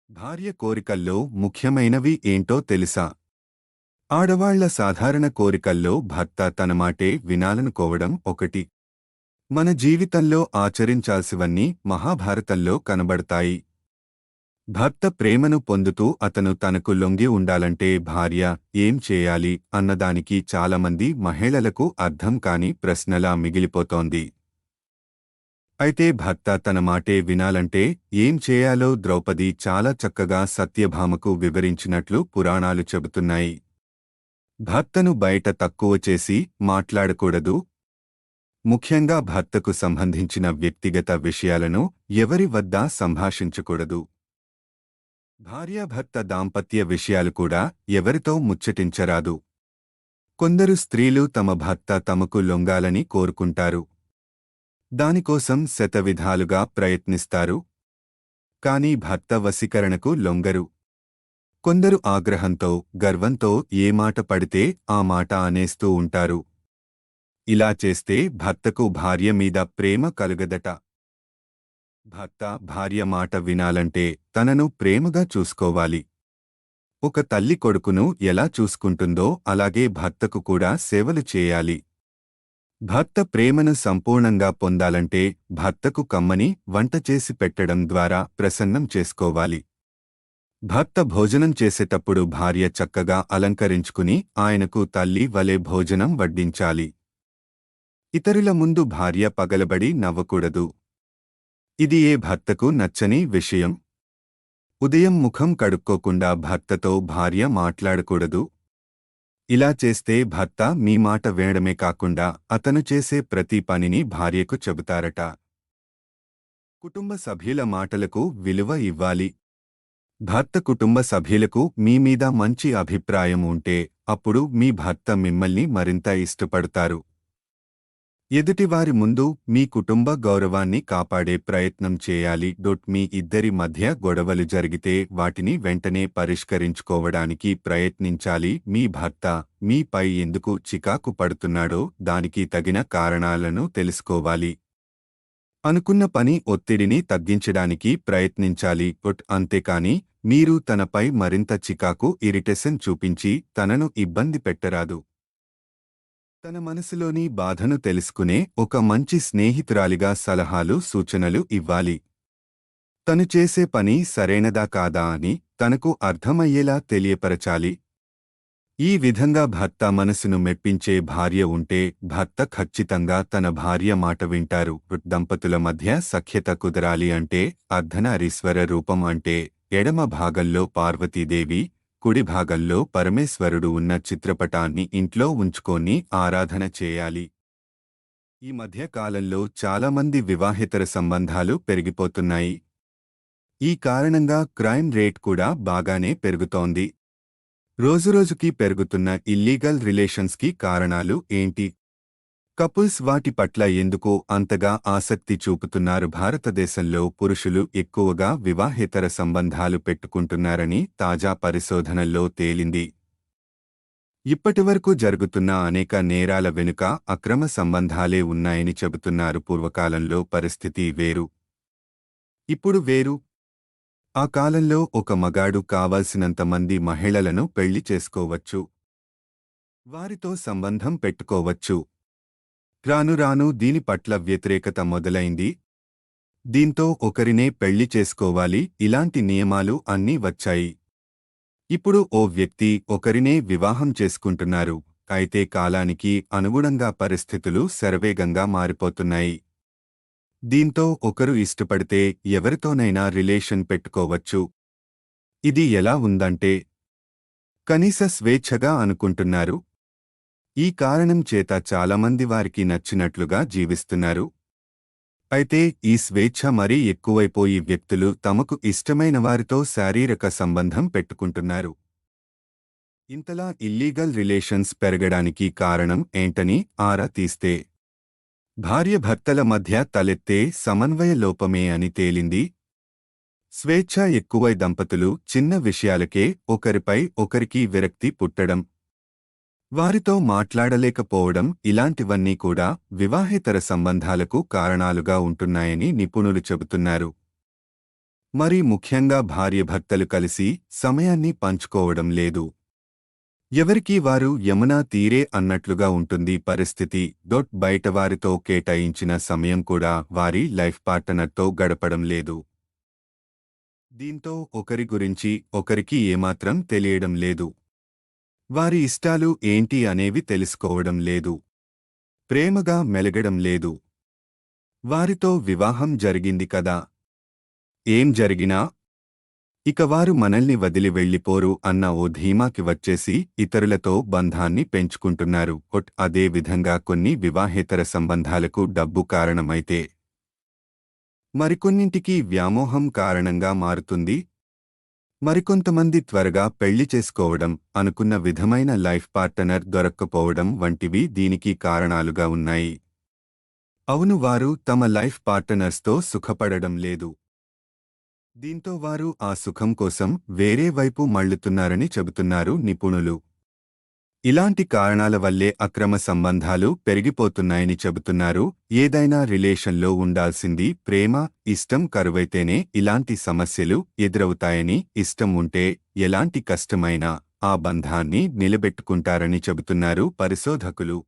భార్య కోరికల్లో ముఖ్యమైనవి ఏంటో తెలుసా? ఆడవాళ్ల సాధారణ కోరికల్లో భర్త తన మాటే వినాలనుకోవడం ఒకటి. మన జీవితంలో ఆచరించాల్సివన్నీ మహాభారతంలో కనబడతాయి. భర్త ప్రేమను పొందుతూ అతను తనకు లొంగి ఉండాలంటే భార్య ఏం చేయాలి అన్నదానికి చాలామంది మహిళలకు అర్థం కాని ప్రశ్నలా మిగిలిపోతోంది. అయితే భర్త తన మాటే వినాలంటే ఏం చేయాలో ద్రౌపది చాలా చక్కగా సత్యభామకు వివరించినట్లు పురాణాలు చెబుతున్నాయి. భర్తను బయట తక్కువ చేసి మాట్లాడకూడదు. ముఖ్యంగా భర్తకు సంబంధించిన వ్యక్తిగత విషయాలను ఎవరి వద్ద సంభాషించకూడదు. భార్యాభర్త దాంపత్య విషయాలు కూడా ఎవరితో ముచ్చటించరాదు. కొందరు స్త్రీలు తమ భర్త తమకు లొంగాలని కోరుకుంటారు. దానికోసం శతవిధాలుగా ప్రయత్నిస్తారు. కాని భర్త వశీకరణకు లొంగరు. కొందరు ఆగ్రహంతో గర్వంతో ఏ మాట పడితే ఆ మాట అనేస్తూ ఉంటారు. ఇలా చేస్తే భర్తకు భార్య మీద ప్రేమ కలుగదట. భర్త భార్య మాట వినాలంటే తనను ప్రేమగా చూసుకోవాలి. ఒక తల్లి కొడుకును ఎలా చూసుకుంటుందో అలాగే భర్తకు కూడా సేవలు చేయాలి. భర్త ప్రేమను సంపూర్ణంగా పొందాలంటే భర్తకు కమ్మని వంట చేసి పెట్టడం ద్వారా ప్రసన్నం చేసుకోవాలి. భర్త భోజనం చేసేటప్పుడు భార్య చక్కగా అలంకరించుకుని ఆయనకు తల్లి వలె భోజనం వడ్డించాలి. ఇతరుల ముందు భార్య పగలబడి నవ్వకూడదు. ఇది ఏ భర్తకు నచ్చని విషయం. ఉదయం ముఖం కడుక్కోకుండా భర్తతో భార్య మాట్లాడకూడదు. ఇలా చేస్తే భర్త మీ మాట వినడమే కాకుండా అతను చేసే ప్రతి పనిని భార్యకు చెబుతారట. కుటుంబ సభ్యుల మాటలకు విలువ ఇవ్వాలి. భర్త కుటుంబ సభ్యులకు మీ మీద మంచి అభిప్రాయం ఉంటే అప్పుడు మీ భర్త మిమ్మల్ని మరింత ఇష్టపడతారు. ఎదుటివారి ముందు మీ కుటుంబ గౌరవాన్ని కాపాడే ప్రయత్నం చేయాలి. మీ ఇద్దరి మధ్య గొడవలు జరిగితే వాటిని వెంటనే పరిష్కరించుకోవడానికి ప్రయత్నించాలి. మీ భర్త మీపై ఎందుకు చికాకు పడుతున్నాడో దానికి తగిన కారణాలను తెలుసుకోవాలి. అనుకున్న పని ఒత్తిడిని తగ్గించడానికి ప్రయత్నించాలి. అంతేకాని మీరు తనపై మరింత చికాకు ఇరిటేషన్ చూపించి తనను ఇబ్బంది పెట్టరాదు. తన మనసులోని బాధను తెలుసుకునే ఒక మంచి స్నేహితురాలిగా సలహాలు సూచనలు ఇవ్వాలి. తను చేసే పని సరైనదా కాదా అని తనకు అర్థమయ్యేలా తెలియపరచాలి. ఈ విధంగా భర్త మనసును మెప్పించే భార్య ఉంటే భర్త ఖచ్చితంగా తన భార్య మాట వింటారు. దంపతుల మధ్య సఖ్యత కుదరాలి అంటే అర్ధనారీశ్వర రూపం అంటే ఎడమ భాగంలో పార్వతీదేవి, కుడి భాగంలో పరమేశ్వరుడు ఉన్న చిత్రపటాన్ని ఇంట్లో ఉంచుకొని ఆరాధన చేయాలి. ఈ మధ్య కాలంలో చాలామంది వివాహేతర సంబంధాలు పెరిగిపోతున్నాయి. ఈ కారణంగా క్రైమ్ రేట్ కూడా బాగానే పెరుగుతోంది. రోజురోజుకీ పెరుగుతున్న ఇల్లీగల్ రిలేషన్స్కి కారణాలు ఏంటి? కపుల్స్ వాటి పట్ల ఎందుకు అంతగా ఆసక్తి చూపుతున్నారు? భారతదేశంలో పురుషులు ఎక్కువగా వివాహేతర సంబంధాలు పెట్టుకుంటున్నారని తాజా పరిశోధనల్లో తేలింది. ఇప్పటివరకు జరుగుతున్న అనేక నేరాల వెనుక అక్రమ సంబంధాలే ఉన్నాయని చెబుతున్నారు. పూర్వకాలంలో పరిస్థితి వేరు, ఇప్పుడు వేరు. ఆ కాలంలో ఒక మగాడు కావాల్సినంత మంది మహిళలను పెళ్లి చేసుకోవచ్చు, వారితో సంబంధం పెట్టుకోవచ్చు. రాను రాను దీని పట్ల వ్యతిరేకత మొదలైంది. దీంతో ఒకరినే పెళ్లి చేసుకోవాలి ఇలాంటి నియమాలు అన్నీ వచ్చాయి. ఇప్పుడు ఓ వ్యక్తి ఒకరినే వివాహం చేసుకుంటున్నారు. అయితే కాలానికి అనుగుణంగా పరిస్థితులు శరవేగంగా మారిపోతున్నాయి. దీంతో ఒకరు ఇష్టపడితే ఎవరితోనైనా రిలేషన్ పెట్టుకోవచ్చు. ఇది ఎలా ఉందంటే కనీస స్వేచ్ఛగా అనుకుంటున్నారు. ఈ కారణం చేత చాలామంది వారికి నచ్చినట్లుగా జీవిస్తున్నారు. అయితే ఈ స్వేచ్ఛ మరీ ఎక్కువైపోయి వ్యక్తులు తమకు ఇష్టమైన వారితో శారీరక సంబంధం పెట్టుకుంటున్నారు. ఇంతలా ఇల్లీగల్ రిలేషన్స్ పెరగడానికి కారణం ఏంటని ఆరా తీస్తే భార్యాభర్తల మధ్య తలెత్తే సమన్వయ లోపమే అని తేలింది. స్వేచ్ఛ ఎక్కువై దంపతులు చిన్న విషయాలకే ఒకరిపై ఒకరికి విరక్తి పుట్టడం, వారితో మాట్లాడలేకపోవడం ఇలాంటివన్నీ కూడా వివాహేతర సంబంధాలకు కారణాలుగా ఉంటున్నాయని నిపుణులు చెబుతున్నారు. మరి ముఖ్యంగా భార్యాభర్తలు కలిసి సమయాన్ని పంచుకోవడం లేదు. ఎవరికీ వారు యమునా తీరే అన్నట్లుగా ఉంటుంది పరిస్థితి. బయటవారితో కేటాయించిన సమయం కూడా వారి లైఫ్ పార్ట్నర్తో గడపడం లేదు. దీంతో ఒకరి గురించి ఒకరికి ఏమాత్రం తెలియడం లేదు. వారి ఇష్టాలు ఏంటి అనేవి తెలుసుకోవడం లేదు. ప్రేమగా మెలగడం లేదు. వారితో వివాహం జరిగింది కదా, ఏం జరిగినా ఇక వారు మనల్ని వదిలి వెళ్ళిపోరు అన్న ఓ ధీమాకి వచ్చేసి ఇతరులతో బంధాన్ని పెంచుకుంటున్నారు. అదే విధంగా కొన్ని వివాహేతర సంబంధాలకు డబ్బు కారణమైతే మరికొన్నింటికి వ్యామోహం కారణంగా మారుతుంది. మరికొంతమంది త్వరగా పెళ్లి చేసుకోవడం, అనుకున్న విధమైన లైఫ్ పార్ట్నర్ దొరక్కపోవడం వంటివి దీనికి కారణాలుగా ఉన్నాయి. అవును, వారు తమ లైఫ్ పార్ట్నర్స్తో సుఖపడడం లేదు. దీంతో వారు ఆ సుఖం కోసం వేరే వైపు మళ్లుతున్నారని చెబుతున్నారు నిపుణులు. ఇలాంటి కారణాల వల్లే అక్రమ సంబంధాలు పెరిగిపోతున్నాయని చెబుతున్నారు. ఏదైనా రిలేషన్లో ఉండాల్సింది ప్రేమ, ఇష్టం కరువైతేనే ఇలాంటి సమస్యలు ఎదురవుతాయని, ఇష్టం ఉంటే ఎలాంటి కష్టమైనా ఆ బంధాన్ని నిలబెట్టుకుంటారని చెబుతున్నారు పరిశోధకులు.